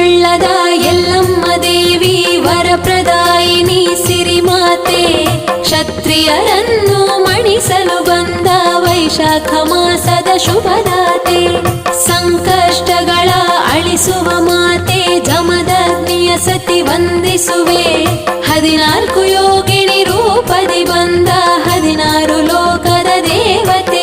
ಉಳ್ಳದ ಎಲ್ಲಮ್ಮ ದೇವಿ ವರಪ್ರದಾಯಿನಿ ಸಿರಿಮಾತೆ, ಕ್ಷತ್ರಿಯರನ್ನು ಮಣಿಸಲು ಬಂದ ವೈಶಾಖ ಮಾಸದ ಶುಭದಾತೆ, ಸಂಕಷ್ಟಗಳ ಅಳಿಸುವ ಮಾತೆ ಜಮದಗ್ನಿಯ ಸತಿ ವಂದಿಸುವೆ, 14 ಯೋಗಿಣಿ ರೂಪದಿ ಬಂದ 16 ಲೋಕದ ದೇವತೆ